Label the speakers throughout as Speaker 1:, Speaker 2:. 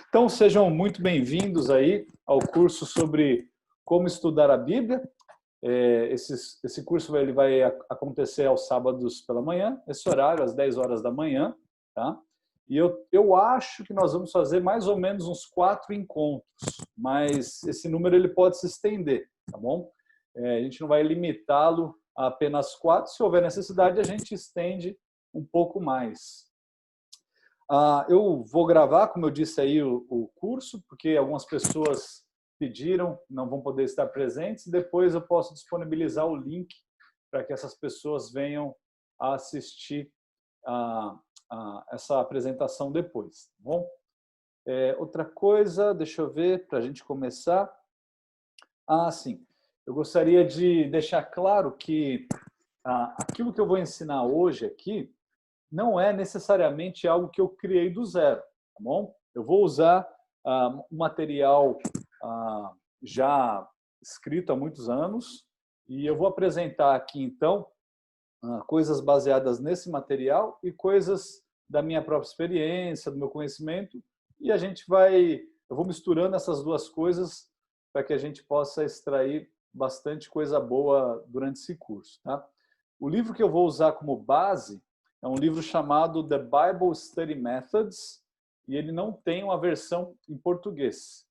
Speaker 1: Então, sejam muito bem-vindos aí ao curso sobre como estudar a Bíblia. Esse curso ele vai acontecer aos sábados pela manhã, esse horário, às 10 horas da manhã. Tá? E eu acho que nós vamos fazer mais ou menos uns 4 encontros, mas esse número ele pode se estender, tá bom? A gente não vai limitá-lo a apenas 4, se houver necessidade a gente estende um pouco mais. Eu vou gravar, como eu disse aí, o curso, porque algumas pessoas pediram, não vão poder estar presentes, e depois eu posso disponibilizar o link para que essas pessoas venham a assistir essa apresentação depois, tá bom? Outra coisa, deixa eu ver, para a gente começar. Sim, eu gostaria de deixar claro que aquilo que eu vou ensinar hoje aqui não é necessariamente algo que eu criei do zero, tá bom? Eu vou usar um material já escrito há muitos anos e eu vou apresentar aqui, então, coisas baseadas nesse material e coisas da minha própria experiência, do meu conhecimento, e eu vou misturando essas duas coisas para que a gente possa extrair bastante coisa boa durante esse curso, tá? O livro que eu vou usar como base é um livro chamado The Bible Study Methods e ele não tem uma versão em português.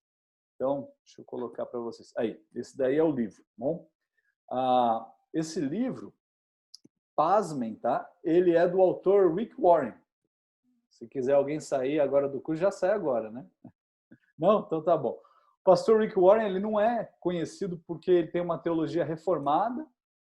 Speaker 1: Então, deixa eu colocar para vocês. Aí, esse daí é o livro. Bom, esse livro, pasmem, tá? Ele é do autor Rick Warren. Se quiser alguém sair agora do curso, já sai agora, né? Não? Então tá bom. O pastor Rick Warren ele não é conhecido porque ele tem uma teologia reformada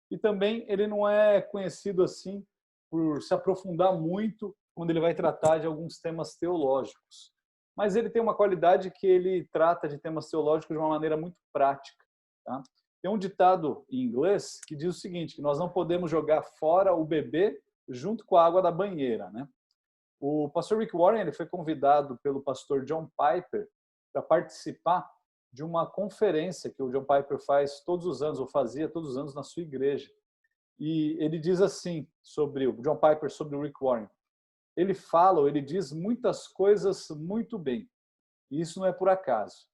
Speaker 1: e também ele não é conhecido assim por se aprofundar muito quando ele vai tratar de alguns temas teológicos. Mas ele tem uma qualidade que ele trata de temas teológicos de uma maneira muito prática. Tá? Tem um ditado em inglês que diz o seguinte, que nós não podemos jogar fora o bebê junto com a água da banheira. Né? O pastor Rick Warren ele foi convidado pelo pastor John Piper para participar de uma conferência que o John Piper faz todos os anos, ou fazia todos os anos na sua igreja. E ele diz assim sobre o John Piper, sobre o Rick Warren. Ele diz muitas coisas muito bem. E isso não é por acaso.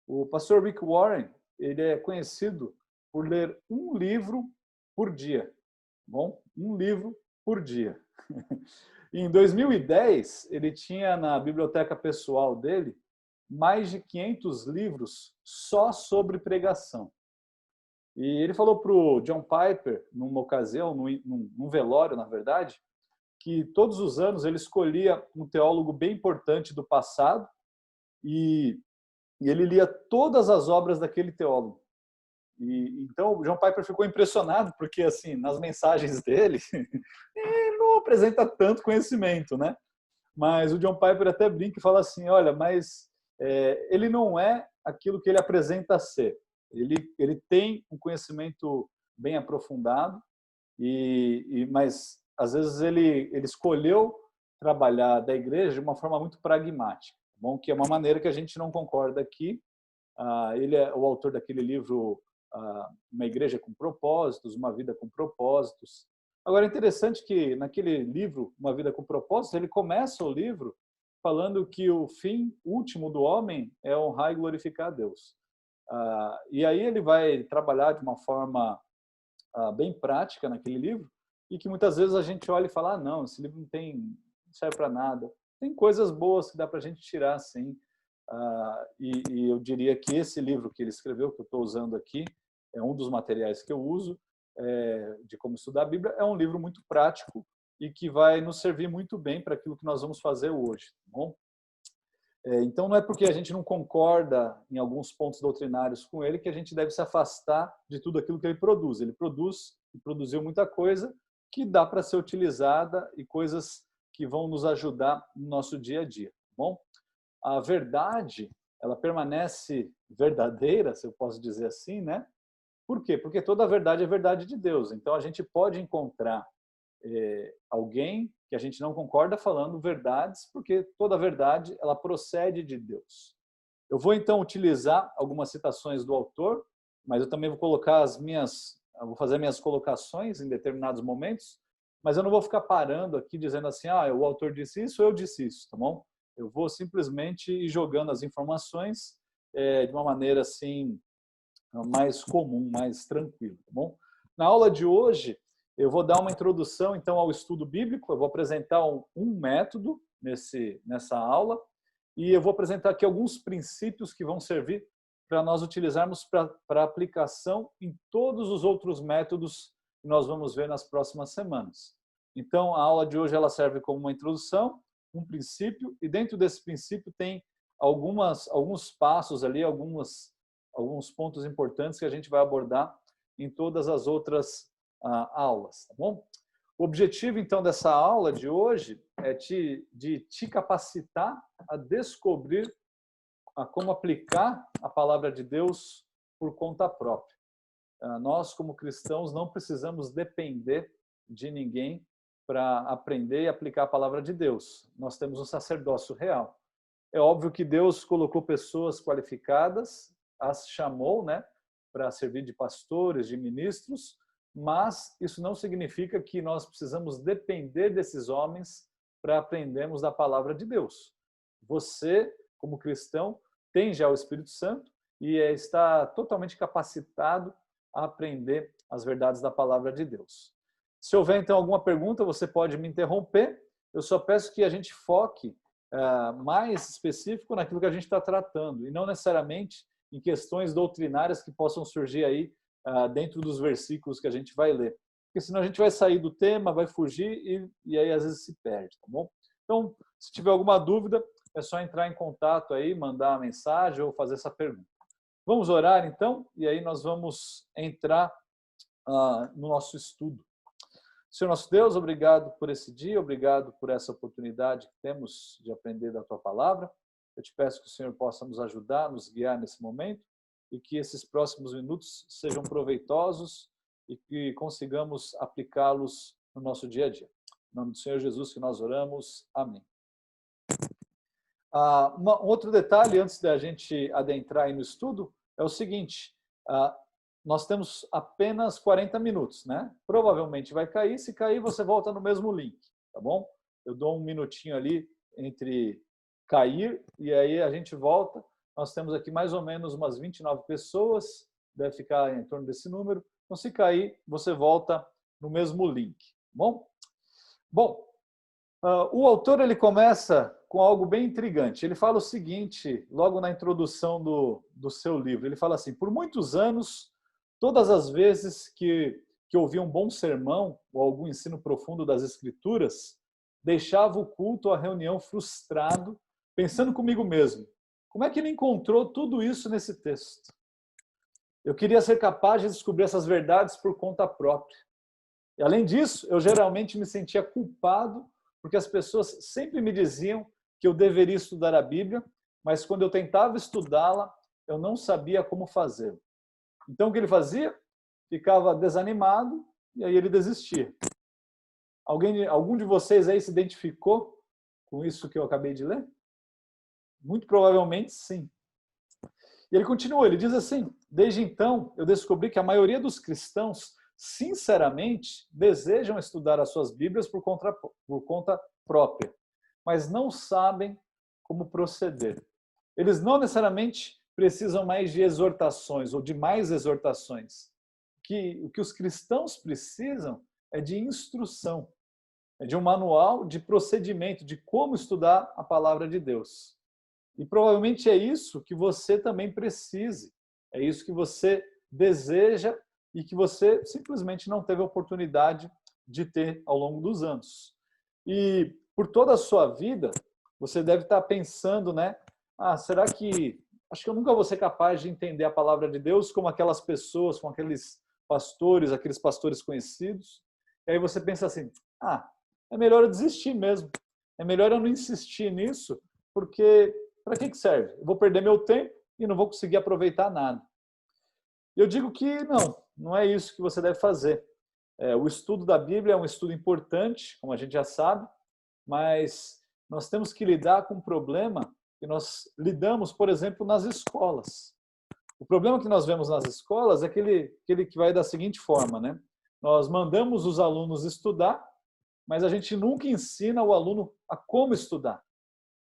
Speaker 1: O pastor Rick Warren, ele é conhecido por ler um livro por dia. Bom, um livro por dia. Em 2010, ele tinha na biblioteca pessoal dele mais de 500 livros só sobre pregação. E ele falou para o John Piper, numa ocasião, num velório, na verdade, que todos os anos ele escolhia um teólogo bem importante do passado e ele lia todas as obras daquele teólogo. Então, o John Piper ficou impressionado, porque, assim, nas mensagens dele, ele não apresenta tanto conhecimento, né? Mas o John Piper até brinca e fala assim, olha, mas ele não é aquilo que ele apresenta ser. Ele tem um conhecimento bem aprofundado, mas às vezes ele escolheu trabalhar da igreja de uma forma muito pragmática, bom, que é uma maneira que a gente não concorda aqui. Ele é o autor daquele livro Uma Igreja com Propósitos, Uma Vida com Propósitos. Agora, é interessante que naquele livro, Uma Vida com Propósitos, ele começa o livro falando que o fim último do homem é honrar e glorificar a Deus. E aí ele vai trabalhar de uma forma bem prática naquele livro e que muitas vezes a gente olha e fala, não, esse livro não serve para nada. Tem coisas boas que dá para a gente tirar, sim. E eu diria que esse livro que ele escreveu, que eu estou usando aqui, é um dos materiais que eu uso, de como estudar a Bíblia, é um livro muito prático e que vai nos servir muito bem para aquilo que nós vamos fazer hoje. Tá bom? Então, não é porque a gente não concorda em alguns pontos doutrinários com ele que a gente deve se afastar de tudo aquilo que ele produz. Ele produziu muita coisa que dá para ser utilizada e coisas que vão nos ajudar no nosso dia a dia. Tá bom? A verdade, ela permanece verdadeira, se eu posso dizer assim, né? Por quê? Porque toda a verdade é verdade de Deus. Então, a gente pode encontrar alguém que a gente não concorda falando verdades, porque toda a verdade ela procede de Deus. Eu vou então utilizar algumas citações do autor, mas eu também vou colocar vou fazer minhas colocações em determinados momentos, mas eu não vou ficar parando aqui dizendo assim, o autor disse isso, eu disse isso, tá bom? Eu vou simplesmente ir jogando as informações de uma maneira assim mais comum, mais tranquila, tá bom? Na aula de hoje, eu vou dar uma introdução então ao estudo bíblico, eu vou apresentar um método nessa aula e eu vou apresentar aqui alguns princípios que vão servir para nós utilizarmos para aplicação em todos os outros métodos que nós vamos ver nas próximas semanas. Então, a aula de hoje ela serve como uma introdução, um princípio, e dentro desse princípio tem alguns passos ali, alguns pontos importantes que a gente vai abordar em todas as outras aulas, tá bom? O objetivo, então, dessa aula de hoje é de te capacitar a descobrir como aplicar a palavra de Deus por conta própria. Nós, como cristãos, não precisamos depender de ninguém para aprender e aplicar a palavra de Deus. Nós temos um sacerdócio real. É óbvio que Deus colocou pessoas qualificadas, as chamou, né, para servir de pastores, de ministros, mas isso não significa que nós precisamos depender desses homens para aprendermos da palavra de Deus. Você, como cristão, tem já o Espírito Santo e está totalmente capacitado a aprender as verdades da palavra de Deus. Se houver, então, alguma pergunta, você pode me interromper. Eu só peço que a gente foque mais específico naquilo que a gente está tratando e não necessariamente em questões doutrinárias que possam surgir aí dentro dos versículos que a gente vai ler. Porque senão a gente vai sair do tema, vai fugir e aí às vezes se perde, tá bom? Então, se tiver alguma dúvida, é só entrar em contato aí, mandar uma mensagem ou fazer essa pergunta. Vamos orar então e aí nós vamos entrar no nosso estudo. Senhor nosso Deus, obrigado por esse dia, obrigado por essa oportunidade que temos de aprender da Tua Palavra. Eu te peço que o Senhor possa nos ajudar, nos guiar nesse momento e que esses próximos minutos sejam proveitosos e que consigamos aplicá-los no nosso dia a dia. Em nome do Senhor Jesus que nós oramos. Amém. Um outro detalhe, antes da gente adentrar aí no estudo, é o seguinte, nós temos apenas 40 minutos, né? Provavelmente vai cair, se cair você volta no mesmo link, tá bom? Eu dou um minutinho ali entre cair e aí a gente volta. Nós temos aqui mais ou menos umas 29 pessoas, deve ficar em torno desse número. Então, se cair, você volta no mesmo link, tá bom? Bom, o autor ele começa com algo bem intrigante. Ele fala o seguinte, logo na introdução do seu livro, ele fala assim, por muitos anos, todas as vezes que ouvi um bom sermão ou algum ensino profundo das Escrituras, deixava o culto ou a reunião frustrado, pensando comigo mesmo, como é que ele encontrou tudo isso nesse texto? Eu queria ser capaz de descobrir essas verdades por conta própria. E além disso, eu geralmente me sentia culpado porque as pessoas sempre me diziam que eu deveria estudar a Bíblia, mas quando eu tentava estudá-la, eu não sabia como fazer. Então, o que ele fazia? Ficava desanimado e aí ele desistia. Algum de vocês aí se identificou com isso que eu acabei de ler? Muito provavelmente, sim. E ele continua, ele diz assim, desde então, eu descobri que a maioria dos cristãos, sinceramente, desejam estudar as suas Bíblias por conta própria, mas não sabem como proceder. Eles não necessariamente precisam mais de exortações ou de mais exortações. O que os cristãos precisam é de instrução, é de um manual de procedimento, de como estudar a palavra de Deus. E provavelmente é isso que você também precise, é isso que você deseja e que você simplesmente não teve a oportunidade de ter ao longo dos anos. E por toda a sua vida, você deve estar pensando, né? Será que... Acho que eu nunca vou ser capaz de entender a palavra de Deus como aquelas pessoas, como aqueles pastores conhecidos. E aí você pensa assim, é melhor eu desistir mesmo. É melhor eu não insistir nisso, porque para que serve? Eu vou perder meu tempo e não vou conseguir aproveitar nada. Eu digo que não é isso que você deve fazer. O estudo da Bíblia é um estudo importante, como a gente já sabe, mas nós temos que lidar com um problema que nós lidamos, por exemplo, nas escolas. O problema que nós vemos nas escolas é aquele que vai da seguinte forma, né? Nós mandamos os alunos estudar, mas a gente nunca ensina o aluno a como estudar.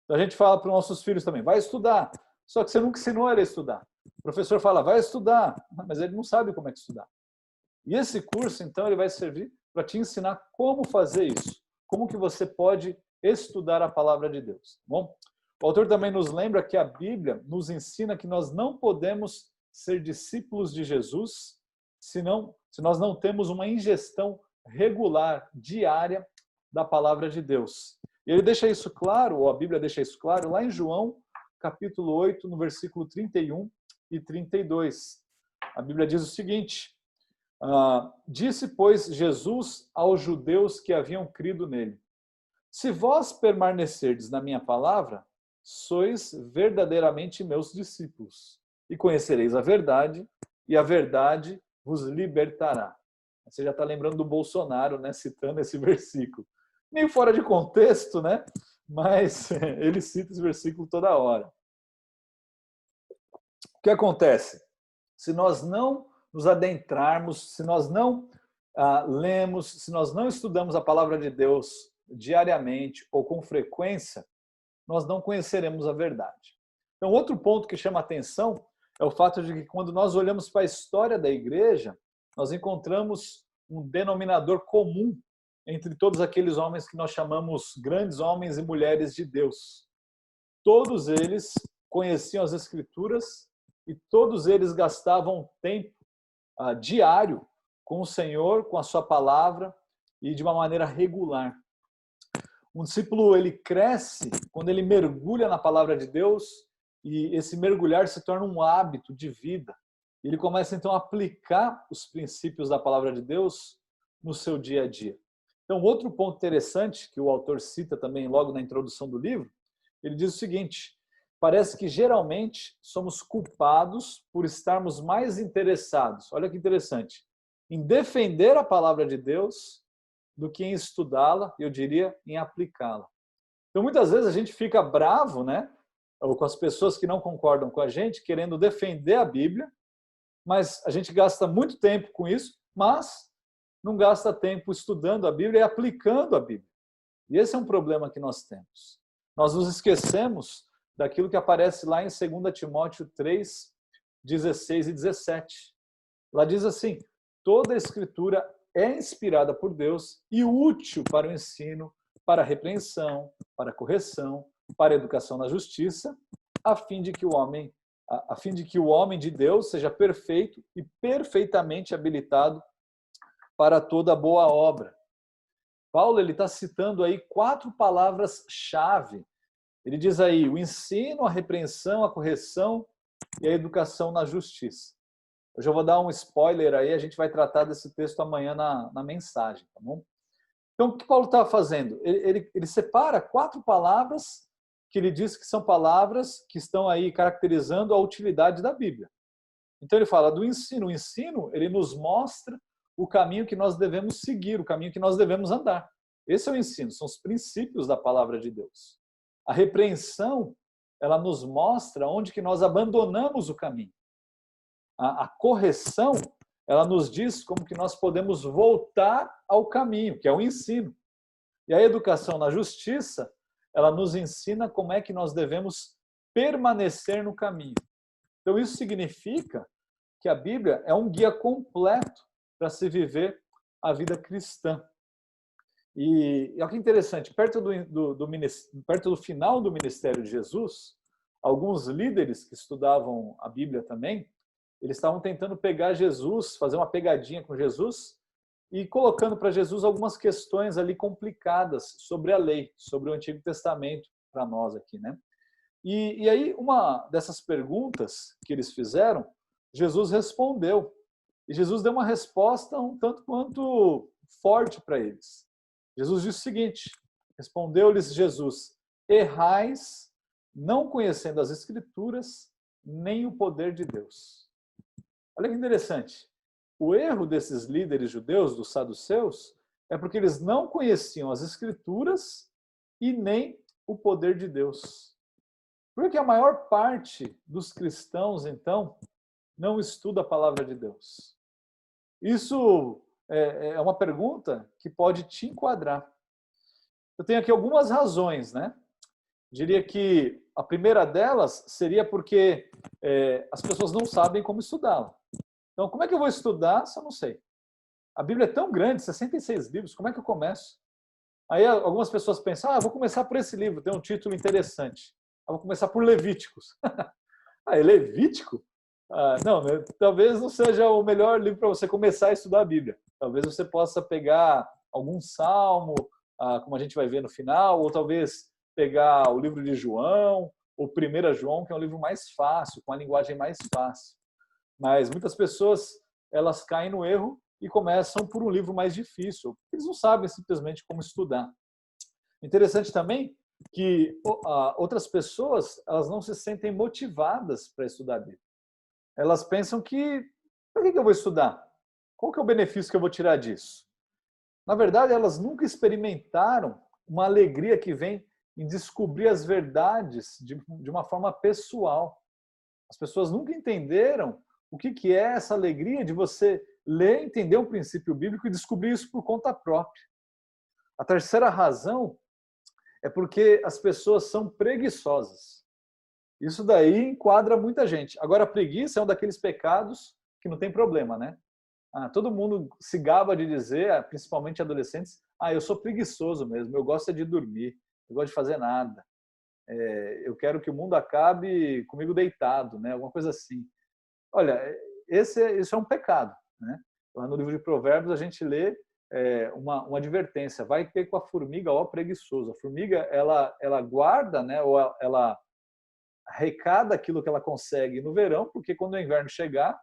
Speaker 1: Então a gente fala para os nossos filhos também, vai estudar. Só que você nunca ensinou ele a estudar. O professor fala, vai estudar, mas ele não sabe como é que estudar. E esse curso, então, ele vai servir para te ensinar como fazer isso. Como que você pode estudar a palavra de Deus. Tá bom? O autor também nos lembra que a Bíblia nos ensina que nós não podemos ser discípulos de Jesus se nós não temos uma ingestão regular, diária, da palavra de Deus. E ele deixa isso claro, ou a Bíblia deixa isso claro, lá em João, capítulo 8, no versículo 31 e 32. A Bíblia diz o seguinte, disse, pois, Jesus aos judeus que haviam crido nele, se vós permanecerdes na minha palavra, sois verdadeiramente meus discípulos, e conhecereis a verdade, e a verdade vos libertará. Você já está lembrando do Bolsonaro, né, citando esse versículo. Meio fora de contexto, né? Mas ele cita esse versículo toda hora. O que acontece? Se nós não nos adentrarmos, se nós não lemos, se nós não estudamos a palavra de Deus diariamente ou com frequência, nós não conheceremos a verdade. Então, outro ponto que chama a atenção é o fato de que quando nós olhamos para a história da igreja, nós encontramos um denominador comum entre todos aqueles homens que nós chamamos grandes homens e mulheres de Deus. Todos eles conheciam as Escrituras e todos eles gastavam tempo diário com o Senhor, com a sua palavra e de uma maneira regular. Um discípulo, ele cresce quando ele mergulha na palavra de Deus e esse mergulhar se torna um hábito de vida. Ele começa, então, a aplicar os princípios da palavra de Deus no seu dia a dia. Então, outro ponto interessante que o autor cita também logo na introdução do livro, ele diz o seguinte, parece que geralmente somos culpados por estarmos mais interessados, olha que interessante, em defender a palavra de Deus do que em estudá-la, eu diria, em aplicá-la. Então, muitas vezes a gente fica bravo, né, ou com as pessoas que não concordam com a gente, querendo defender a Bíblia, mas a gente gasta muito tempo com isso, mas não gasta tempo estudando a Bíblia e aplicando a Bíblia. E esse é um problema que nós temos. Nós nos esquecemos daquilo que aparece lá em 2 Timóteo 3, 16 e 17. Lá diz assim, toda a Escritura é inspirada por Deus e útil para o ensino, para a repreensão, para a correção, para a educação na justiça, a fim de que o homem de Deus seja perfeito e perfeitamente habilitado para toda boa obra. Paulo está citando aí 4 palavras-chave. Ele diz aí o ensino, a repreensão, a correção e a educação na justiça. Eu já vou dar um spoiler aí, a gente vai tratar desse texto amanhã na mensagem, tá bom? Então, o que Paulo está fazendo? Ele separa 4 palavras que ele diz que são palavras que estão aí caracterizando a utilidade da Bíblia. Então, ele fala do ensino. O ensino, ele nos mostra o caminho que nós devemos seguir, o caminho que nós devemos andar. Esse é o ensino, são os princípios da palavra de Deus. A repreensão, ela nos mostra onde que nós abandonamos o caminho. A correção, ela nos diz como que nós podemos voltar ao caminho, que é o ensino. E a educação na justiça, ela nos ensina como é que nós devemos permanecer no caminho. Então, isso significa que a Bíblia é um guia completo para se viver a vida cristã. E olha que interessante, perto do final do ministério de Jesus, alguns líderes que estudavam a Bíblia também, eles estavam tentando pegar Jesus, fazer uma pegadinha com Jesus e colocando para Jesus algumas questões ali complicadas sobre a lei, sobre o Antigo Testamento, para nós aqui, né? E aí, uma dessas perguntas que eles fizeram, Jesus respondeu. E Jesus deu uma resposta um tanto quanto forte para eles. Jesus disse o seguinte, respondeu-lhes Jesus, errais, não conhecendo as Escrituras, nem o poder de Deus. Olha que interessante. O erro desses líderes judeus, dos saduceus, é porque eles não conheciam as Escrituras e nem o poder de Deus. Por que a maior parte dos cristãos, então, não estuda a palavra de Deus? Isso é uma pergunta que pode te enquadrar. Eu tenho aqui algumas razões, né? Diria que a primeira delas seria porque as pessoas não sabem como estudá-la. Então, como é que eu vou estudar se eu não sei? A Bíblia é tão grande, 66 livros, como é que eu começo? Aí algumas pessoas pensam, vou começar por esse livro, tem um título interessante. Vou começar por Levíticos. É Levítico? Não, né? Talvez não seja o melhor livro para você começar a estudar a Bíblia. Talvez você possa pegar algum salmo, como a gente vai ver no final, ou talvez pegar o livro de João, ou 1 João, que é um livro mais fácil, com a linguagem mais fácil. Mas muitas pessoas, elas caem no erro e começam por um livro mais difícil. Eles não sabem simplesmente como estudar. Interessante também que outras pessoas, elas não se sentem motivadas para estudar a Bíblia. Elas pensam que, por que eu vou estudar? Qual que é o benefício que eu vou tirar disso? Na verdade, elas nunca experimentaram uma alegria que vem em descobrir as verdades de uma forma pessoal. As pessoas nunca entenderam o que é essa alegria de você ler, entender um princípio bíblico e descobrir isso por conta própria. A terceira razão é porque as pessoas são preguiçosas. Isso daí enquadra muita gente. Agora, a preguiça é um daqueles pecados que não tem problema, né? Todo mundo se gaba de dizer, principalmente adolescentes, eu sou preguiçoso mesmo, eu gosto de dormir, eu gosto de fazer nada. Eu quero que o mundo acabe comigo deitado, né? Alguma coisa assim. Olha, isso é um pecado, né? Lá no livro de Provérbios a gente lê uma advertência: vai ter com a formiga, ó preguiçoso. A formiga ela guarda, né? Ou ela arrecada aquilo que ela consegue no verão, porque quando o inverno chegar,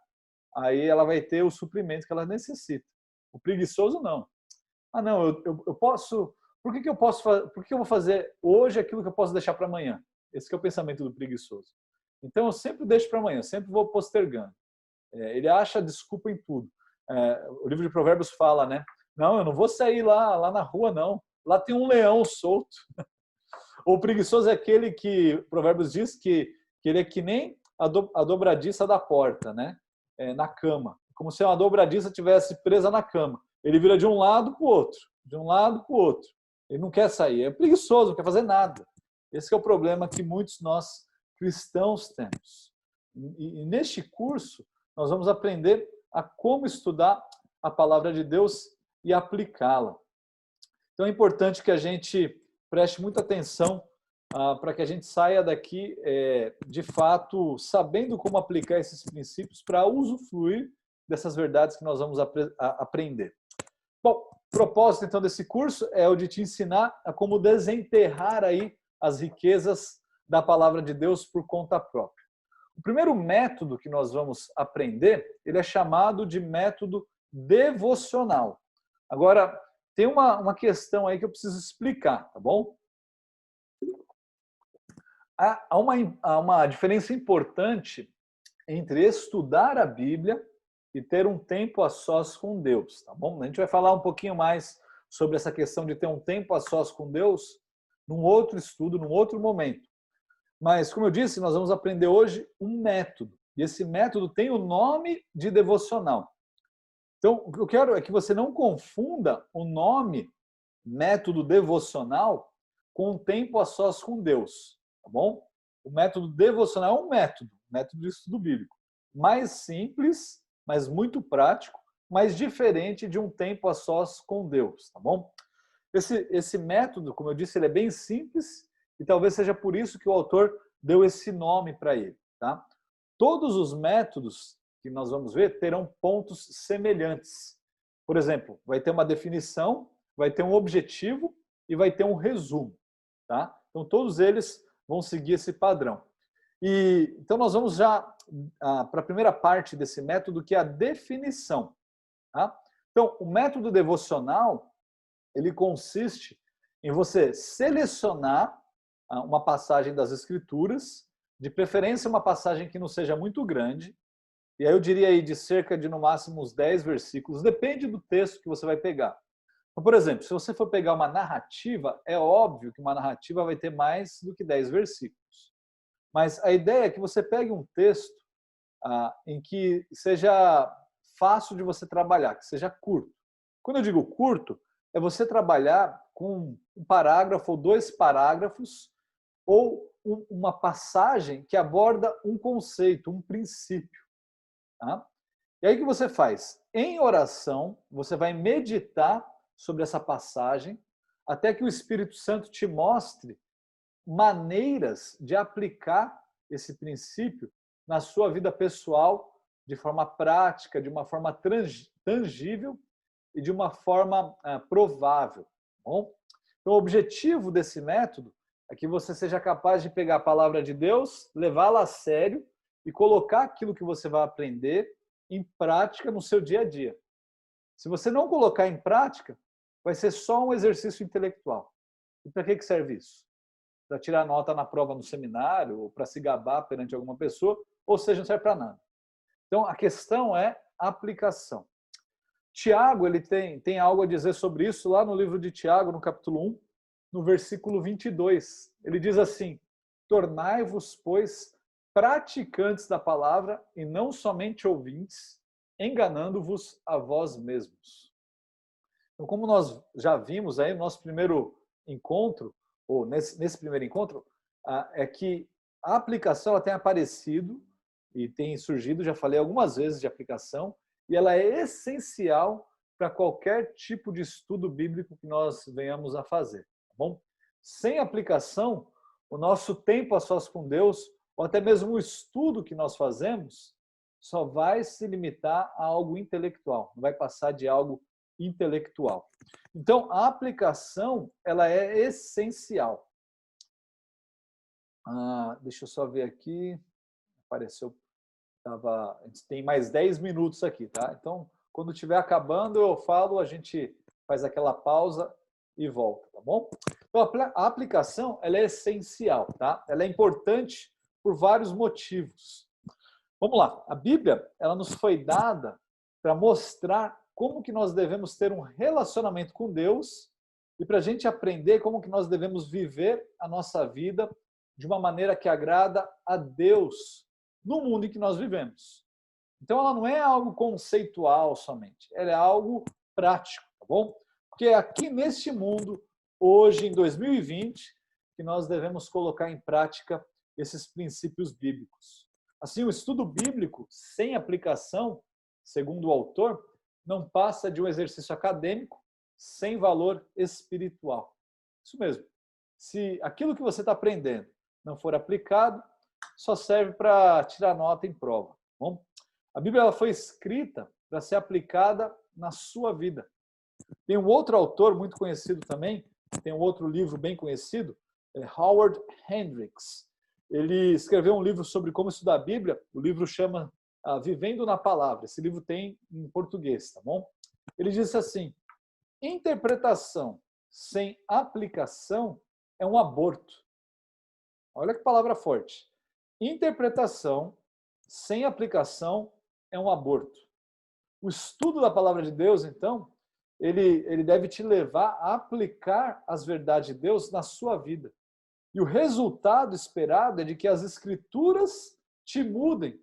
Speaker 1: aí ela vai ter o suprimento que ela necessita. O preguiçoso não. Não, eu posso. Por que eu posso? Por que eu vou fazer hoje aquilo que eu posso deixar para amanhã? Esse que é o pensamento do preguiçoso. Então eu sempre deixo para amanhã, sempre vou postergando. Ele acha desculpa em tudo. O livro de Provérbios fala, né? Não, eu não vou sair lá na rua, não. Lá tem um leão solto. O preguiçoso é aquele que, Provérbios diz que ele é que nem a dobradiça da porta, né? Na cama. Como se uma dobradiça tivesse presa na cama. Ele vira de um lado para o outro, de um lado para o outro. Ele não quer sair, é preguiçoso, não quer fazer nada. Esse é o problema que muitos nós cristãos temos. E neste curso, nós vamos aprender a como estudar a palavra de Deus e aplicá-la. Então é importante que a gente preste muita atenção para que a gente saia daqui, de fato, sabendo como aplicar esses princípios para usufruir dessas verdades que nós vamos aprender. Bom, o propósito, então, desse curso é o de te ensinar a como desenterrar aí as riquezas da palavra de Deus por conta própria. O primeiro método que nós vamos aprender, ele é chamado de método devocional. Agora, tem uma questão aí que eu preciso explicar, tá bom? Há uma diferença importante entre estudar a Bíblia e ter um tempo a sós com Deus, tá bom? A gente vai falar um pouquinho mais sobre essa questão de ter um tempo a sós com Deus num outro estudo, num outro momento. Mas, como eu disse, nós vamos aprender hoje um método. E esse método tem o nome de devocional. Então, o que eu quero é que você não confunda o nome método devocional com o tempo a sós com Deus, tá bom? O método devocional é um método de estudo bíblico, mais simples, mas muito prático, mas diferente de um tempo a sós com Deus, tá bom? Esse método, como eu disse, ele é bem simples e talvez seja por isso que o autor deu esse nome para ele, tá? Todos os métodos que nós vamos ver terão pontos semelhantes. Por exemplo, vai ter uma definição, vai ter um objetivo e vai ter um resumo, tá? Então todos eles vão seguir esse padrão. Então nós vamos já para a primeira parte desse método, que é a definição, tá? Então o método devocional, ele consiste em você selecionar uma passagem das Escrituras, de preferência uma passagem que não seja muito grande, e aí eu diria aí de cerca de no máximo uns 10 versículos, depende do texto que você vai pegar. Então, por exemplo, se você for pegar uma narrativa, é óbvio que uma narrativa vai ter mais do que 10 versículos. Mas a ideia é que você pegue um texto em que seja fácil de você trabalhar, que seja curto. Quando eu digo curto, é você trabalhar com um parágrafo ou 2 parágrafos ou uma passagem que aborda um conceito, um princípio. Tá? E aí o que você faz? Em oração, você vai meditar sobre essa passagem até que o Espírito Santo te mostre maneiras de aplicar esse princípio na sua vida pessoal de forma prática, de uma forma tangível e de uma forma provável. Bom? Então, o objetivo desse método é que você seja capaz de pegar a palavra de Deus, levá-la a sério e colocar aquilo que você vai aprender em prática no seu dia a dia. Se você não colocar em prática, vai ser só um exercício intelectual. E para que serve isso? Para tirar nota na prova no seminário, ou para se gabar perante alguma pessoa, ou seja, não serve para nada. Então, a questão é aplicação. Tiago ele tem algo a dizer sobre isso lá no livro de Tiago, no capítulo 1, no versículo 22. Ele diz assim, tornai-vos, pois, praticantes da palavra e não somente ouvintes, enganando-vos a vós mesmos. Então, como nós já vimos aí no nosso primeiro encontro, ou nesse primeiro encontro, é que a aplicação ela tem aparecido e tem surgido, já falei algumas vezes de aplicação, e ela é essencial para qualquer tipo de estudo bíblico que nós venhamos a fazer. Tá bom? Sem aplicação, o nosso tempo a sós com Deus, ou até mesmo o estudo que nós fazemos, só vai se limitar a algo intelectual, não vai passar de algo intelectual. Então, a aplicação ela é essencial. Deixa eu só ver aqui. Apareceu. A gente tem mais 10 minutos aqui, tá? Então, quando estiver acabando, eu falo, a gente faz aquela pausa e volta, tá bom? Então, a aplicação ela é essencial, tá? Ela é importante por vários motivos. Vamos lá. A Bíblia ela nos foi dada para mostrar como que nós devemos ter um relacionamento com Deus e para a gente aprender como que nós devemos viver a nossa vida de uma maneira que agrada a Deus no mundo em que nós vivemos. Então, ela não é algo conceitual somente, ela é algo prático, tá bom? Porque é aqui neste mundo, hoje, em 2020, que nós devemos colocar em prática esses princípios bíblicos. Assim, o estudo bíblico sem aplicação, segundo o autor, não passa de um exercício acadêmico sem valor espiritual. Isso mesmo. Se aquilo que você está aprendendo não for aplicado, só serve para tirar nota em prova. Bom, a Bíblia ela foi escrita para ser aplicada na sua vida. Tem um outro autor muito conhecido também, tem um outro livro bem conhecido, Howard Hendricks. Ele escreveu um livro sobre como estudar a Bíblia, o livro chama Vivendo na Palavra. Esse livro tem em português, tá bom? Ele disse assim, interpretação sem aplicação é um aborto. Olha que palavra forte. Interpretação sem aplicação é um aborto. O estudo da palavra de Deus, então, ele deve te levar a aplicar as verdades de Deus na sua vida. E o resultado esperado é de que as escrituras te mudem,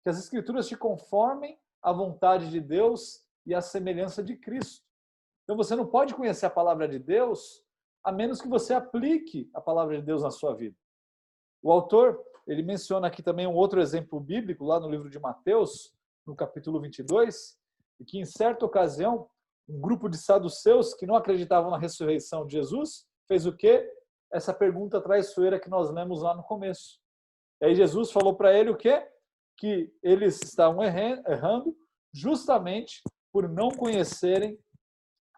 Speaker 1: que as escrituras te conformem à vontade de Deus e à semelhança de Cristo. Então você não pode conhecer a palavra de Deus a menos que você aplique a palavra de Deus na sua vida. O autor, ele menciona aqui também um outro exemplo bíblico, lá no livro de Mateus, no capítulo 22, e que em certa ocasião, um grupo de saduceus que não acreditavam na ressurreição de Jesus, fez o quê? Essa pergunta traiçoeira que nós lemos lá no começo. E aí Jesus falou para ele o quê? Que eles estavam errando justamente por não conhecerem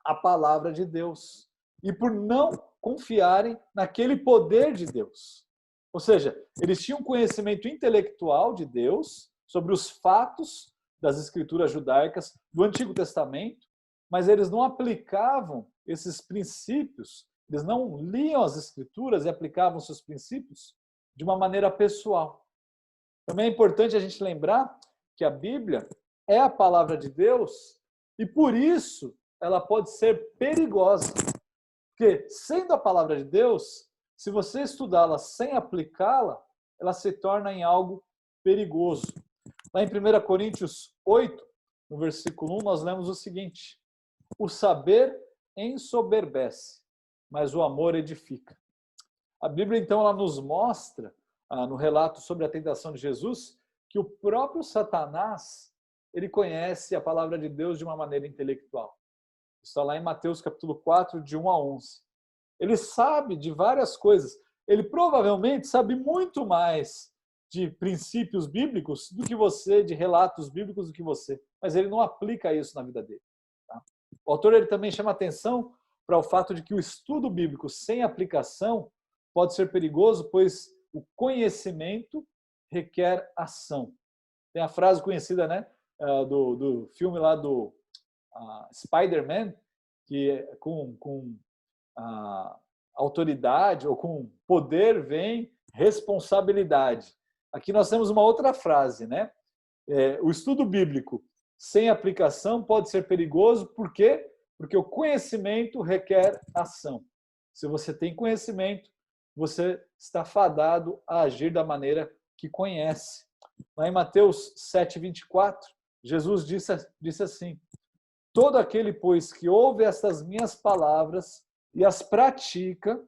Speaker 1: a palavra de Deus e por não confiarem naquele poder de Deus. Ou seja, eles tinham conhecimento intelectual de Deus sobre os fatos das escrituras judaicas do Antigo Testamento, mas eles não aplicavam esses princípios, eles não liam as escrituras e aplicavam seus princípios de uma maneira pessoal. Também é importante a gente lembrar que a Bíblia é a palavra de Deus e por isso ela pode ser perigosa. Porque, sendo a palavra de Deus, se você estudá-la sem aplicá-la, ela se torna em algo perigoso. Lá em 1 Coríntios 8, no versículo 1, nós lemos o seguinte: o saber ensoberbece, mas o amor edifica. A Bíblia, então, ela nos mostra, no relato sobre a tentação de Jesus, que o próprio Satanás, ele conhece a palavra de Deus de uma maneira intelectual. Está lá em Mateus capítulo 4, de 1 a 11. Ele sabe de várias coisas. Ele provavelmente sabe muito mais de princípios bíblicos do que você, de relatos bíblicos do que você. Mas ele não aplica isso na vida dele. Tá? O autor ele também chama atenção para o fato de que o estudo bíblico sem aplicação pode ser perigoso, pois o conhecimento requer ação. Tem a frase conhecida, né, do filme lá do Spider-Man, que com autoridade ou com poder vem responsabilidade. Aqui nós temos uma outra frase, né? O estudo bíblico sem aplicação pode ser perigoso, por quê? Porque o conhecimento requer ação. Se você tem conhecimento, você está fadado a agir da maneira que conhece. Lá em Mateus 7:24, Jesus disse assim: todo aquele, pois, que ouve estas minhas palavras e as pratica,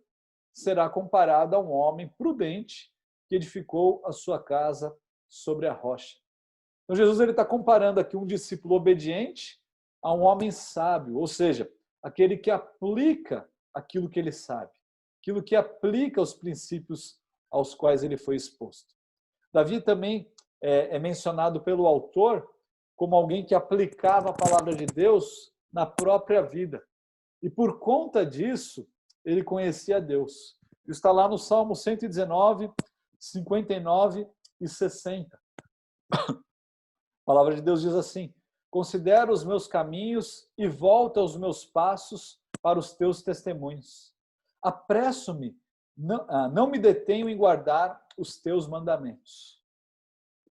Speaker 1: será comparado a um homem prudente que edificou a sua casa sobre a rocha. Então Jesus está comparando aqui um discípulo obediente a um homem sábio, ou seja, aquele que aplica aquilo que ele sabe, aquilo que aplica os princípios aos quais ele foi exposto. Davi também é mencionado pelo autor como alguém que aplicava a palavra de Deus na própria vida. E por conta disso, ele conhecia Deus. Isso está lá no Salmo 119, 59 e 60. A palavra de Deus diz assim: considera os meus caminhos e volta os meus passos para os teus testemunhos. Apresso-me, não me detenho em guardar os teus mandamentos.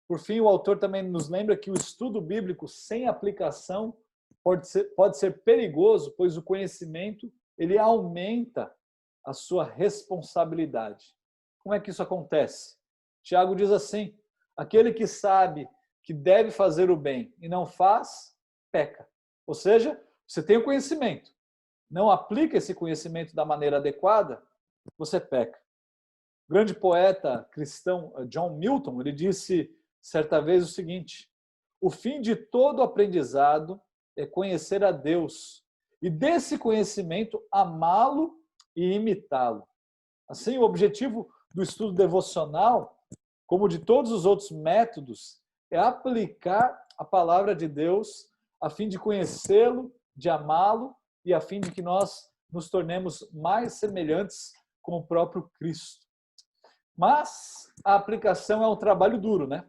Speaker 1: Por fim, o autor também nos lembra que o estudo bíblico sem aplicação pode ser perigoso, pois o conhecimento ele aumenta a sua responsabilidade. Como é que isso acontece? Tiago diz assim: aquele que sabe que deve fazer o bem e não faz, peca. Ou seja, você tem o conhecimento, não aplica esse conhecimento da maneira adequada, você peca. O grande poeta cristão John Milton, ele disse certa vez o seguinte: o fim de todo aprendizado é conhecer a Deus e desse conhecimento amá-lo e imitá-lo. Assim, o objetivo do estudo devocional, como de todos os outros métodos, é aplicar a palavra de Deus a fim de conhecê-lo, de amá-lo e a fim de que nós nos tornemos mais semelhantes com o próprio Cristo. Mas a aplicação é um trabalho duro, né?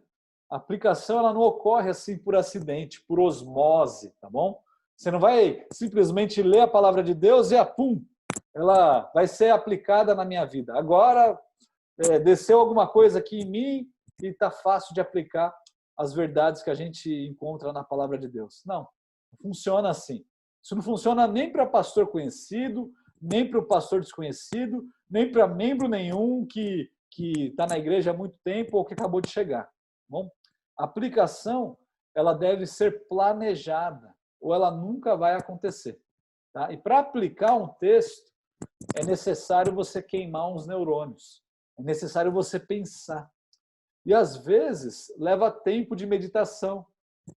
Speaker 1: A aplicação ela não ocorre assim por acidente, por osmose, tá bom? Você não vai simplesmente ler a palavra de Deus e pum, ela vai ser aplicada na minha vida. Agora, desceu alguma coisa aqui em mim e está fácil de aplicar as verdades que a gente encontra na palavra de Deus. Não funciona assim. Isso não funciona nem para pastor conhecido, nem para o pastor desconhecido, nem para membro nenhum que está na igreja há muito tempo ou que acabou de chegar. Bom, a aplicação ela deve ser planejada ou ela nunca vai acontecer. Tá? E para aplicar um texto, é necessário você queimar uns neurônios, é necessário você pensar. E às vezes leva tempo de meditação,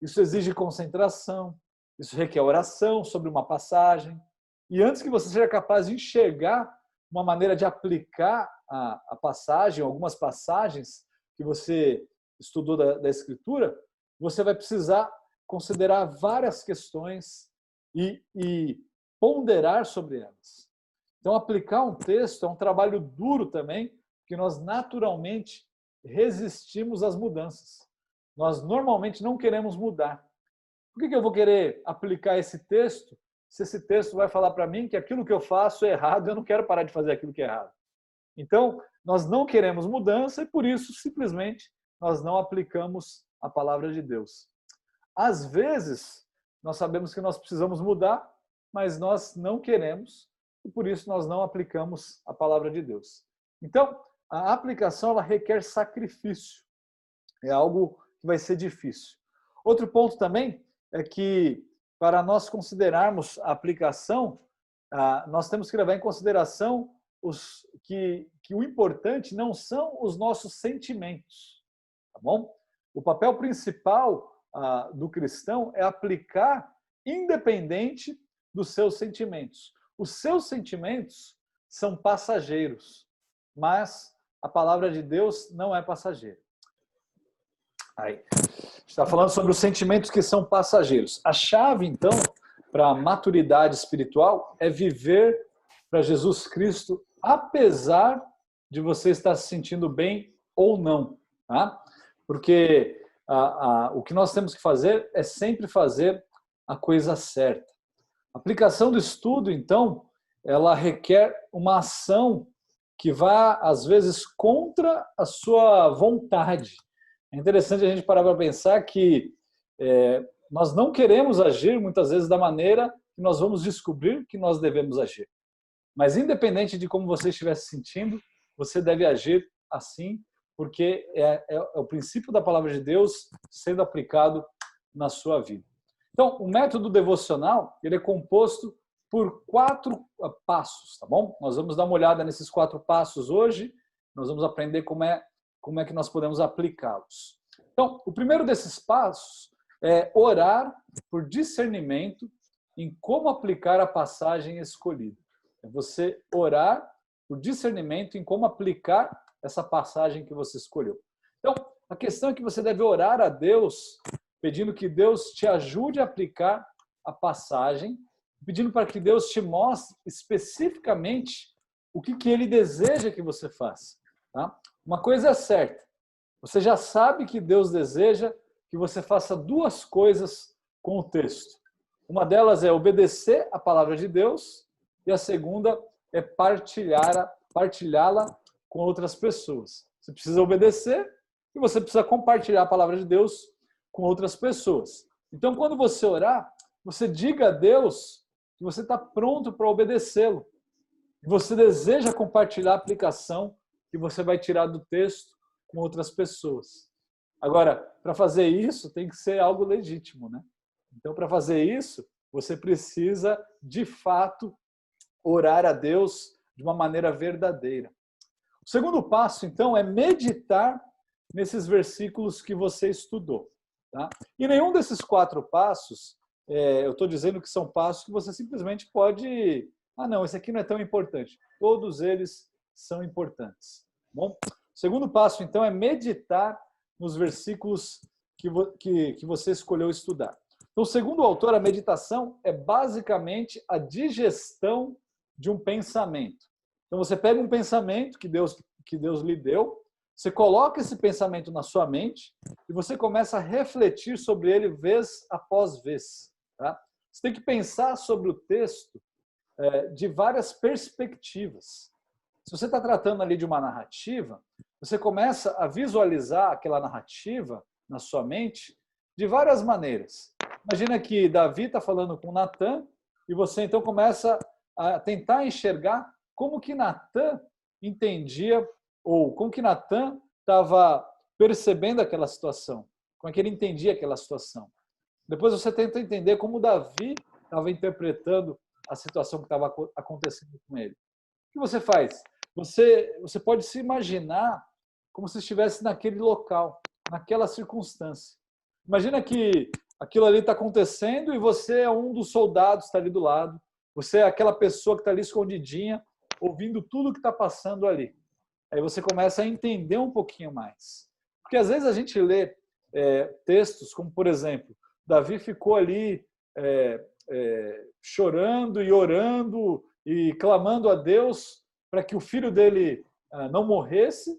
Speaker 1: isso exige concentração, isso requer oração sobre uma passagem. E antes que você seja capaz de enxergar uma maneira de aplicar a passagem, algumas passagens que você estudou da Escritura, você vai precisar considerar várias questões e ponderar sobre elas. Então, aplicar um texto é um trabalho duro também, porque nós naturalmente resistimos às mudanças. Nós normalmente não queremos mudar. Por que eu vou querer aplicar esse texto se esse texto vai falar para mim que aquilo que eu faço é errado e eu não quero parar de fazer aquilo que é errado? Então, nós não queremos mudança e, por isso, simplesmente, nós não aplicamos a palavra de Deus. Às vezes, nós sabemos que nós precisamos mudar, mas nós não queremos e, por isso, nós não aplicamos a palavra de Deus. Então, a aplicação ela requer sacrifício. É algo que vai ser difícil. Outro ponto também é que, para nós considerarmos a aplicação, nós temos que levar em consideração que o importante não são os nossos sentimentos, tá bom? O papel principal do cristão é aplicar independente dos seus sentimentos. Os seus sentimentos são passageiros, mas a palavra de Deus não é passageira. Aí, está falando sobre os sentimentos que são passageiros. A chave, então, para a maturidade espiritual é viver para Jesus Cristo, apesar de você estar se sentindo bem ou não. Tá? Porque o que nós temos que fazer é sempre fazer a coisa certa. A aplicação do estudo, então, ela requer uma ação que vá, às vezes, contra a sua vontade. É interessante a gente parar para pensar que nós não queremos agir, muitas vezes, da maneira que nós vamos descobrir que nós devemos agir. Mas, independente de como você estiver se sentindo, você deve agir assim, porque é o princípio da palavra de Deus sendo aplicado na sua vida. Então, o método devocional, ele é composto por 4 passos, tá bom? Nós vamos dar uma olhada nesses 4 passos hoje, nós vamos aprender como é que nós podemos aplicá-los. Então, o primeiro desses passos é orar por discernimento em como aplicar a passagem escolhida. É você orar por discernimento em como aplicar essa passagem que você escolheu. Então, a questão é que você deve orar a Deus, pedindo que Deus te ajude a aplicar a passagem, pedindo para que Deus te mostre especificamente o que Ele deseja que você faça. Tá? Uma coisa é certa, você já sabe que Deus deseja que você faça 2 coisas com o texto. Uma delas é obedecer a palavra de Deus e a segunda é partilhá-la com outras pessoas. Você precisa obedecer e você precisa compartilhar a palavra de Deus com outras pessoas. Então, quando você orar, você diga a Deus que você está pronto para obedecê-lo. Você deseja compartilhar a aplicação que você vai tirar do texto com outras pessoas. Agora, para fazer isso, tem que ser algo legítimo, né? Então, para fazer isso, você precisa, de fato, orar a Deus de uma maneira verdadeira. O segundo passo, então, é meditar nesses versículos que você estudou. Tá? E nenhum desses 4 passos, eu estou dizendo que são passos que você simplesmente pode... não, esse aqui não é tão importante. Todos eles são importantes. Bom, o segundo passo, então, é meditar nos versículos que você escolheu estudar. Então, segundo o autor, a meditação é basicamente a digestão de um pensamento. Então, você pega um pensamento que Deus lhe deu, você coloca esse pensamento na sua mente e você começa a refletir sobre ele vez após vez. Tá? Você tem que pensar sobre o texto de várias perspectivas. Se você está tratando ali de uma narrativa, você começa a visualizar aquela narrativa na sua mente de várias maneiras. Imagina que Davi está falando com Natan e você então começa a tentar enxergar como que Natan entendia ou como que Natan estava percebendo aquela situação, como é que ele entendia aquela situação. Depois você tenta entender como Davi estava interpretando a situação que estava acontecendo com ele. O que você faz? Você pode se imaginar como se estivesse naquele local, naquela circunstância. Imagina que aquilo ali está acontecendo e você é um dos soldados que está ali do lado, você é aquela pessoa que está ali escondidinha, ouvindo tudo que está passando ali. Aí você começa a entender um pouquinho mais. Porque às vezes a gente lê textos como, por exemplo, Davi ficou ali chorando e orando e clamando a Deus para que o filho dele não morresse,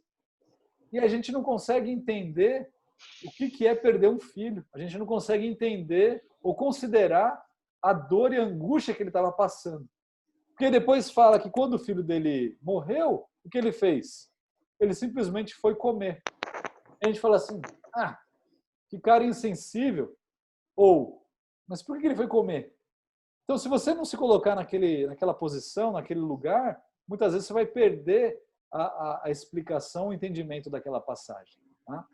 Speaker 1: e a gente não consegue entender o que é perder um filho. A gente não consegue entender ou considerar a dor e a angústia que ele estava passando. Porque depois fala que quando o filho dele morreu, o que ele fez? Ele simplesmente foi comer. A gente fala assim, que cara insensível. Ou, mas por que ele foi comer? Então, se você não se colocar naquela posição, naquele lugar, muitas vezes você vai perder a explicação, o entendimento daquela passagem. Tá?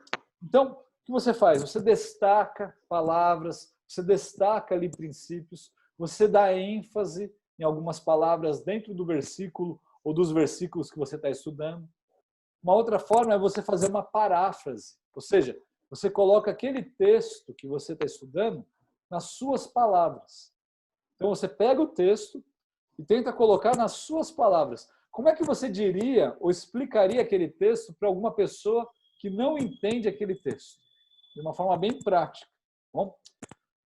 Speaker 1: Então, o que você faz? Você destaca palavras, você destaca ali princípios, você dá ênfase em algumas palavras dentro do versículo ou dos versículos que você está estudando. Uma outra forma é você fazer uma paráfrase, ou seja, você coloca aquele texto que você está estudando nas suas palavras. Então você pega o texto e tenta colocar nas suas palavras. Como é que você diria ou explicaria aquele texto para alguma pessoa que não entende aquele texto? De uma forma bem prática. Bom,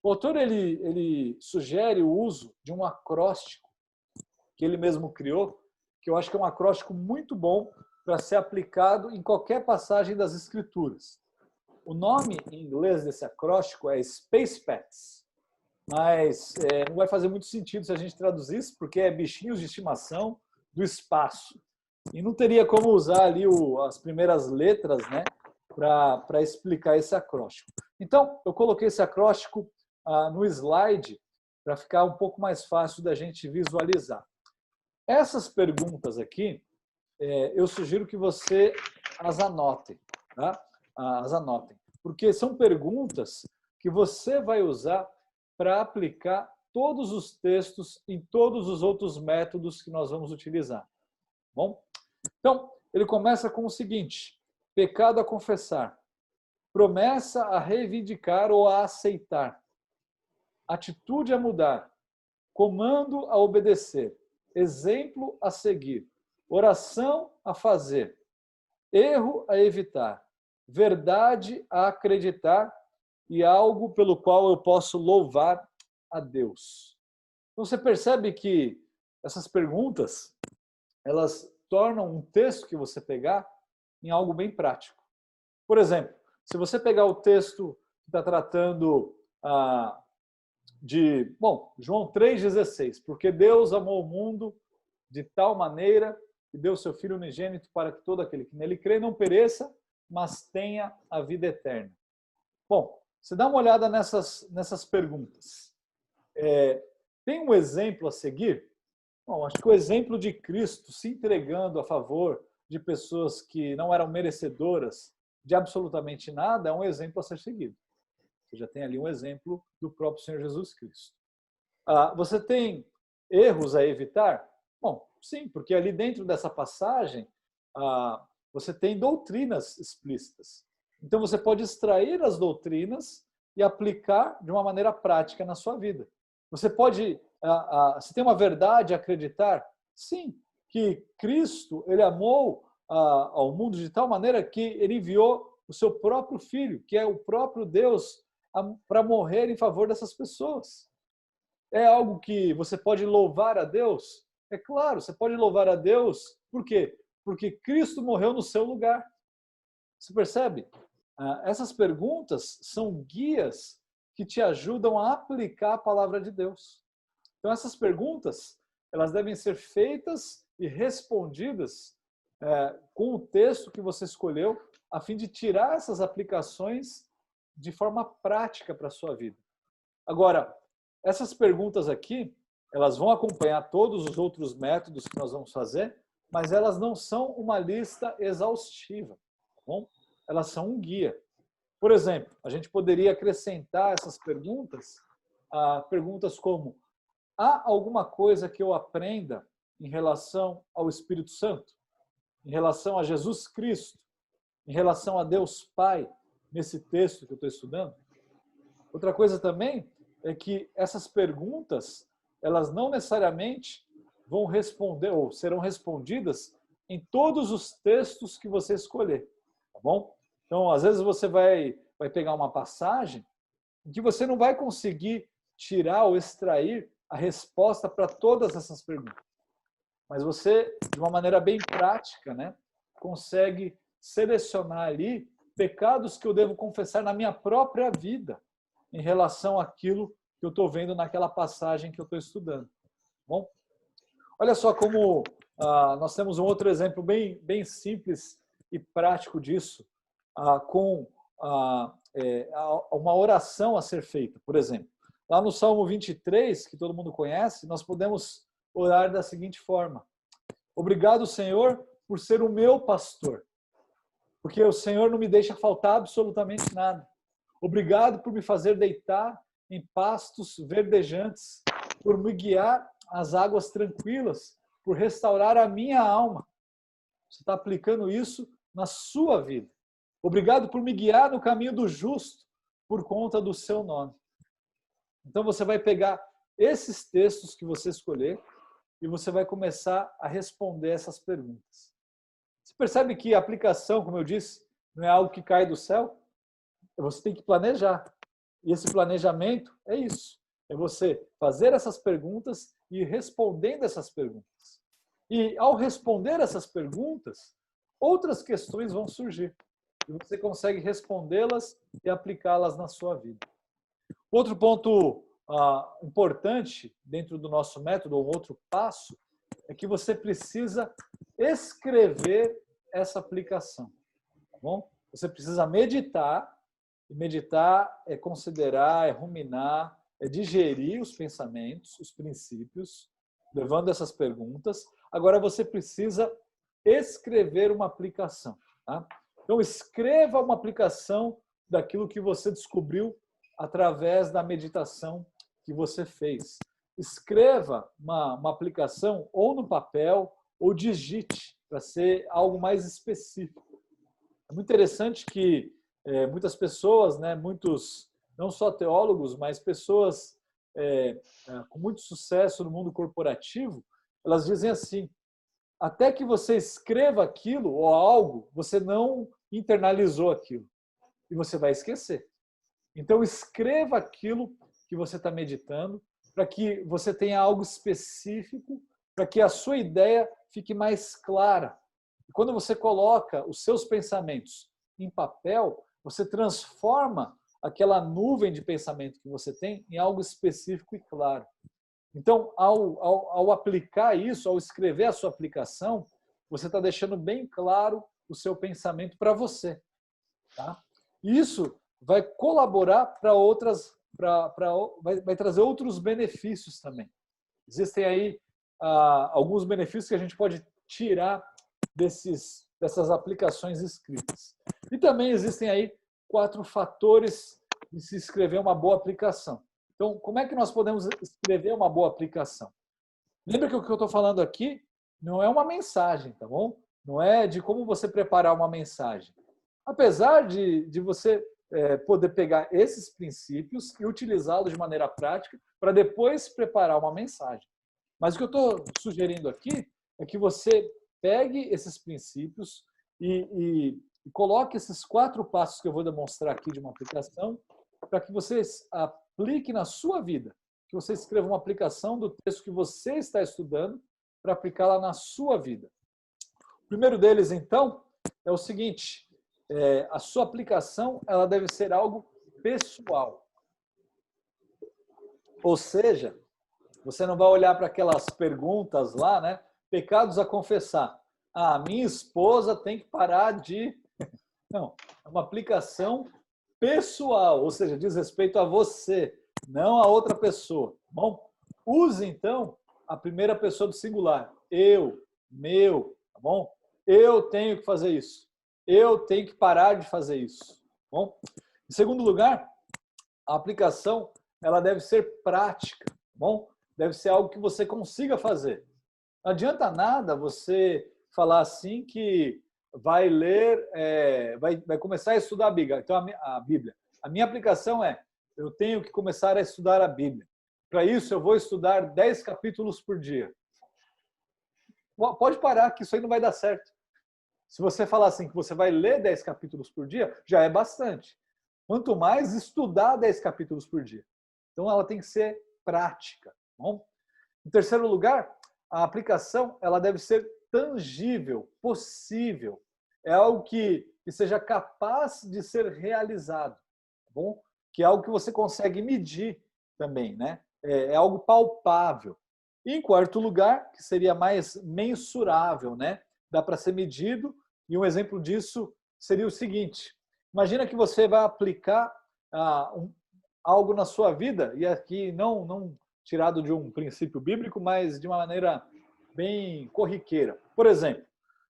Speaker 1: o autor ele sugere o uso de um acróstico que ele mesmo criou, que eu acho que é um acróstico muito bom para ser aplicado em qualquer passagem das Escrituras. O nome em inglês desse acróstico é Space Pets, mas não vai fazer muito sentido se a gente traduzisse, porque é bichinhos de estimação do espaço. E não teria como usar ali as primeiras letras, né, para explicar esse acróstico. Então, eu coloquei esse acróstico no slide para ficar um pouco mais fácil da gente visualizar. Essas perguntas aqui, eu sugiro que você as anotem, tá? As anotem, porque são perguntas que você vai usar para aplicar todos os textos em todos os outros métodos que nós vamos utilizar. Bom? Então, ele começa com o seguinte: pecado a confessar, promessa a reivindicar ou a aceitar, atitude a mudar, comando a obedecer, exemplo a seguir, oração a fazer, erro a evitar, verdade a acreditar e algo pelo qual eu posso louvar a Deus. Então você percebe que essas perguntas, elas tornam um texto que você pegar em algo bem prático. Por exemplo, se você pegar o texto que está tratando João 3,16, porque Deus amou o mundo de tal maneira que deu seu Filho unigênito para que todo aquele que nele crê não pereça, mas tenha a vida eterna. Bom, você dá uma olhada nessas perguntas. Tem um exemplo a seguir? Bom, acho que o exemplo de Cristo se entregando a favor de pessoas que não eram merecedoras de absolutamente nada é um exemplo a ser seguido. Você já tem ali um exemplo do próprio Senhor Jesus Cristo. Você tem erros a evitar? Bom, sim, porque ali dentro dessa passagem você tem doutrinas explícitas. Então você pode extrair as doutrinas e aplicar de uma maneira prática na sua vida. Você pode, você tem uma verdade a acreditar? Sim, que Cristo, ele amou ao mundo de tal maneira que ele enviou o seu próprio Filho, que é o próprio Deus, para morrer em favor dessas pessoas. É algo que você pode louvar a Deus? É claro, você pode louvar a Deus. Por quê? Porque Cristo morreu no seu lugar. Você percebe? Essas perguntas são guias que te ajudam a aplicar a palavra de Deus. Então, essas perguntas, elas devem ser feitas e respondidas com o texto que você escolheu, a fim de tirar essas aplicações de forma prática para a sua vida. Agora, essas perguntas aqui, elas vão acompanhar todos os outros métodos que nós vamos fazer, mas elas não são uma lista exaustiva, tá bom? Elas são um guia. Por exemplo, a gente poderia acrescentar essas perguntas a perguntas como: há alguma coisa que eu aprenda em relação ao Espírito Santo? Em relação a Jesus Cristo? Em relação a Deus Pai, nesse texto que eu estou estudando? Outra coisa também é que essas perguntas, elas não necessariamente vão responder ou serão respondidas em todos os textos que você escolher, tá bom? Então, às vezes você vai pegar uma passagem em que você não vai conseguir tirar ou extrair a resposta para todas essas perguntas. Mas você, de uma maneira bem prática, né, consegue selecionar ali pecados que eu devo confessar na minha própria vida em relação àquilo que eu estou vendo naquela passagem que eu estou estudando. Bom, olha só como nós temos um outro exemplo bem simples e prático disso, com uma oração a ser feita, por exemplo. Lá no Salmo 23, que todo mundo conhece, nós podemos orar da seguinte forma: obrigado, Senhor, por ser o meu pastor, porque o Senhor não me deixa faltar absolutamente nada. Obrigado por me fazer deitar em pastos verdejantes, por me guiar às águas tranquilas, por restaurar a minha alma. Você está aplicando isso na sua vida. Obrigado por me guiar no caminho do justo, por conta do seu nome. Então você vai pegar esses textos que você escolher e você vai começar a responder essas perguntas. Você percebe que a aplicação, como eu disse, não é algo que cai do céu? Você tem que planejar. E esse planejamento é isso. É você fazer essas perguntas e ir respondendo essas perguntas. E ao responder essas perguntas, outras questões vão surgir. E você consegue respondê-las e aplicá-las na sua vida. Outro ponto importante dentro do nosso método, ou outro passo, é que você precisa escrever essa aplicação. Tá bom? Você precisa meditar, e meditar é considerar, é ruminar, é digerir os pensamentos, os princípios, levando essas perguntas. Agora você precisa escrever uma aplicação. Tá? Então, escreva uma aplicação daquilo que você descobriu através da meditação que você fez. Escreva uma aplicação ou no papel ou digite, para ser algo mais específico. É muito interessante que muitas pessoas, né, muitos, não só teólogos, mas pessoas com muito sucesso no mundo corporativo, elas dizem assim: até que você escreva aquilo ou algo, você não internalizou aquilo. E você vai esquecer. Então, escreva aquilo que você está meditando, para que você tenha algo específico, para que a sua ideia fique mais clara. E quando você coloca os seus pensamentos em papel, você transforma aquela nuvem de pensamento que você tem em algo específico e claro. Então, ao aplicar isso, ao escrever a sua aplicação, você está deixando bem claro o seu pensamento para você. Tá? Isso vai colaborar para outras, vai trazer outros benefícios também. Existem aí alguns benefícios que a gente pode tirar dessas aplicações escritas. E também existem aí 4 fatores de se escrever uma boa aplicação. Então, como é que nós podemos escrever uma boa aplicação? Lembra que o que eu estou falando aqui não é uma mensagem, tá bom? Não é de como você preparar uma mensagem. Apesar de você poder pegar esses princípios e utilizá-los de maneira prática para depois preparar uma mensagem. Mas o que eu estou sugerindo aqui é que você pegue esses princípios e coloque esses 4 passos que eu vou demonstrar aqui de uma aplicação para que você aplique na sua vida, que você escreva uma aplicação do texto que você está estudando para aplicá-la na sua vida. O primeiro deles, então, é o seguinte: a sua aplicação ela deve ser algo pessoal. Ou seja, você não vai olhar para aquelas perguntas lá, né? Pecados a confessar. Minha esposa tem que parar de... Não, é uma aplicação pessoal, ou seja, diz respeito a você, não a outra pessoa. Bom, use, então, a primeira pessoa do singular. Eu, meu, tá bom? Eu tenho que fazer isso. Eu tenho que parar de fazer isso. Bom, em segundo lugar, a aplicação ela deve ser prática. Bom, deve ser algo que você consiga fazer. Não adianta nada você falar assim que vai ler, vai começar a estudar a Bíblia. Então, a Bíblia. A minha aplicação é: eu tenho que começar a estudar a Bíblia. Para isso, eu vou estudar 10 capítulos por dia. Pode parar, que isso aí não vai dar certo. Se você falar assim que você vai ler 10 capítulos por dia, já é bastante. Quanto mais estudar 10 capítulos por dia. Então, ela tem que ser prática. Bom? Em terceiro lugar, a aplicação ela deve ser tangível, possível. É algo que seja capaz de ser realizado. Tá bom? Que é algo que você consegue medir também. Né? É algo palpável. E, em quarto lugar, que seria mais mensurável, né? Dá para ser medido, e um exemplo disso seria o seguinte: imagina que você vai aplicar algo na sua vida, e aqui não tirado de um princípio bíblico, mas de uma maneira bem corriqueira. Por exemplo,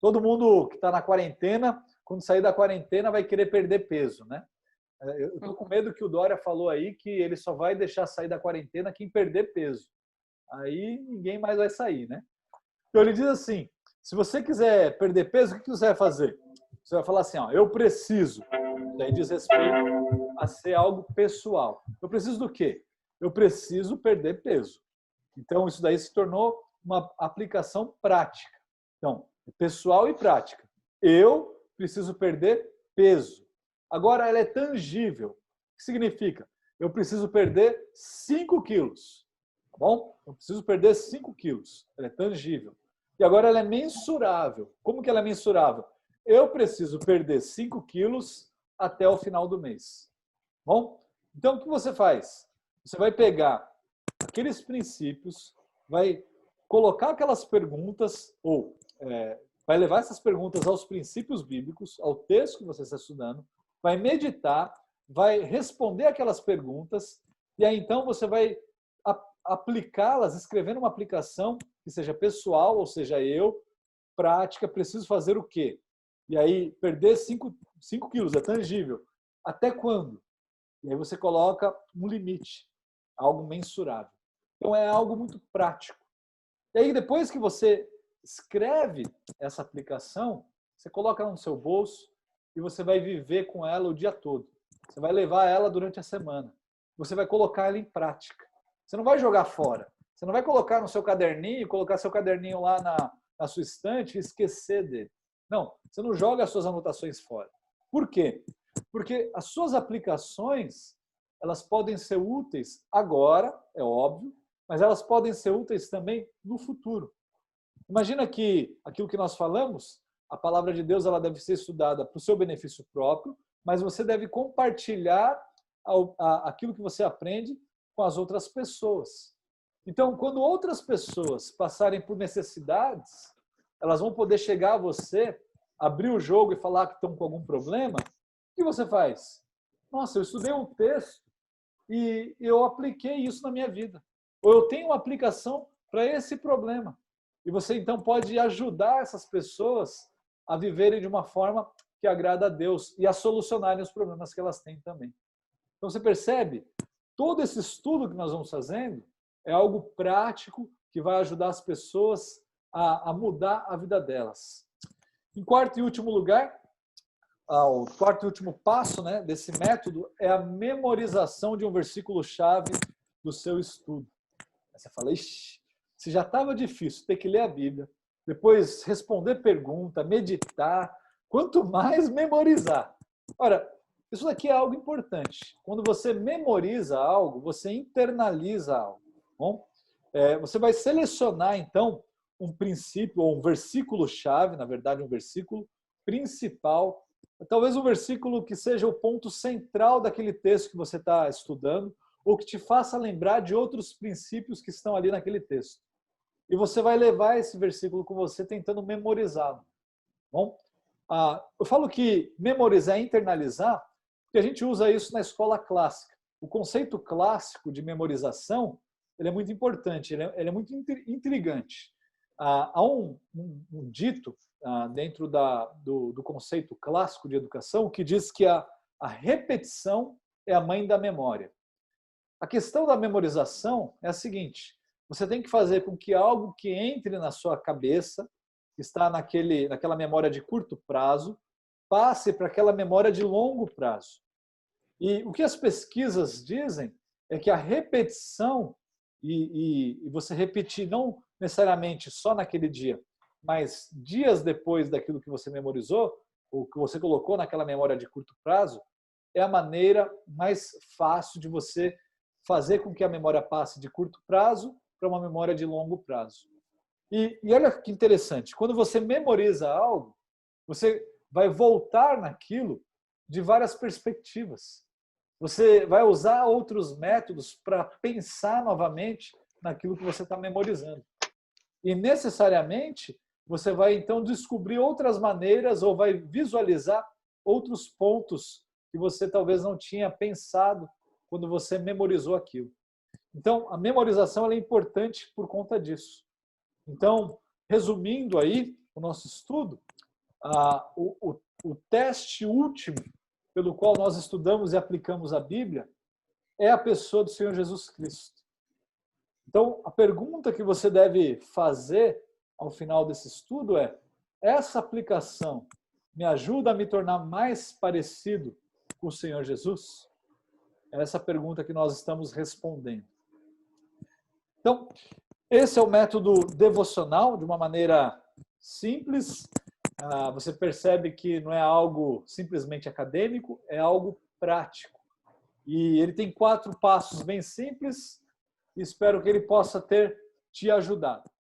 Speaker 1: todo mundo que está na quarentena, quando sair da quarentena, vai querer perder peso, né? Eu estou com medo que o Dória falou aí que ele só vai deixar sair da quarentena quem perder peso. Aí ninguém mais vai sair, né? Então ele diz assim, se você quiser perder peso, o que você vai fazer? Você vai falar assim, ó, eu preciso. Daí diz respeito a ser algo pessoal. Eu preciso do quê? Eu preciso perder peso. Então isso daí se tornou uma aplicação prática. Então, pessoal e prática. Eu preciso perder peso. Agora ela é tangível. O que significa? Eu preciso perder 5 quilos. Tá bom? Eu preciso perder 5 quilos. Ela é tangível. E agora ela é mensurável. Como que ela é mensurável? Eu preciso perder 5 quilos até o final do mês. Bom? Então, o que você faz? Você vai pegar aqueles princípios, vai colocar aquelas perguntas, ou vai levar essas perguntas aos princípios bíblicos, ao texto que você está estudando, vai meditar, vai responder aquelas perguntas, e aí então você vai aplicá-las, escrevendo uma aplicação que seja pessoal, ou seja, eu, prática, preciso fazer o quê? E aí, perder 5 quilos é tangível. Até quando? E aí você coloca um limite, algo mensurável. Então é algo muito prático. E aí depois que você escreve essa aplicação, você coloca ela no seu bolso e você vai viver com ela o dia todo. Você vai levar ela durante a semana. Você vai colocar ela em prática. Você não vai jogar fora. Você não vai colocar no seu caderninho, colocar seu caderninho lá na sua estante e esquecer dele. Não, você não joga as suas anotações fora. Por quê? Porque as suas aplicações, elas podem ser úteis agora, é óbvio, mas elas podem ser úteis também no futuro. Imagina que aquilo que nós falamos, a palavra de Deus, ela deve ser estudada para o seu benefício próprio, mas você deve compartilhar aquilo que você aprende com as outras pessoas. Então, quando outras pessoas passarem por necessidades, elas vão poder chegar a você, abrir o jogo e falar que estão com algum problema. O que você faz? Nossa, eu estudei um texto e eu apliquei isso na minha vida. Ou eu tenho uma aplicação para esse problema. E você, então, pode ajudar essas pessoas a viverem de uma forma que agrada a Deus e a solucionarem os problemas que elas têm também. Então, você percebe? Todo esse estudo que nós vamos fazendo é algo prático que vai ajudar as pessoas a mudar a vida delas. Em quarto e último lugar, o quarto e último passo, né, desse método é a memorização de um versículo-chave do seu estudo. Aí você fala, ixi, se já estava difícil ter que ler a Bíblia, depois responder pergunta, meditar, quanto mais memorizar. Ora, isso daqui é algo importante. Quando você memoriza algo, você internaliza algo. Bom, você vai selecionar, então, um princípio, ou um versículo-chave, na verdade, um versículo principal, talvez um versículo que seja o ponto central daquele texto que você está estudando, ou que te faça lembrar de outros princípios que estão ali naquele texto. E você vai levar esse versículo com você tentando memorizá-lo. Bom, eu falo que memorizar é internalizar, porque a gente usa isso na escola clássica. O conceito clássico de memorização, ele é muito importante, ele é muito intrigante. Há um dito dentro do conceito clássico de educação que diz que a repetição é a mãe da memória. A questão da memorização é a seguinte, você tem que fazer com que algo que entre na sua cabeça, que está naquela memória de curto prazo, passe para aquela memória de longo prazo. E o que as pesquisas dizem é que a repetição, e você repetir não necessariamente só naquele dia, mas dias depois daquilo que você memorizou, ou que você colocou naquela memória de curto prazo, é a maneira mais fácil de você fazer com que a memória passe de curto prazo para uma memória de longo prazo. E olha que interessante, quando você memoriza algo, você vai voltar naquilo de várias perspectivas. Você vai usar outros métodos para pensar novamente naquilo que você está memorizando. E necessariamente você vai então descobrir outras maneiras ou vai visualizar outros pontos que você talvez não tinha pensado quando você memorizou aquilo. Então, a memorização é importante por conta disso. Então, resumindo aí o nosso estudo, o teste último pelo qual nós estudamos e aplicamos a Bíblia é a pessoa do Senhor Jesus Cristo. Então, a pergunta que você deve fazer ao final desse estudo é: essa aplicação me ajuda a me tornar mais parecido com o Senhor Jesus? É essa pergunta que nós estamos respondendo. Então, esse é o método devocional, de uma maneira simples. Você percebe que não é algo simplesmente acadêmico, é algo prático. E ele tem 4 passos bem simples. Espero que ele possa ter te ajudado.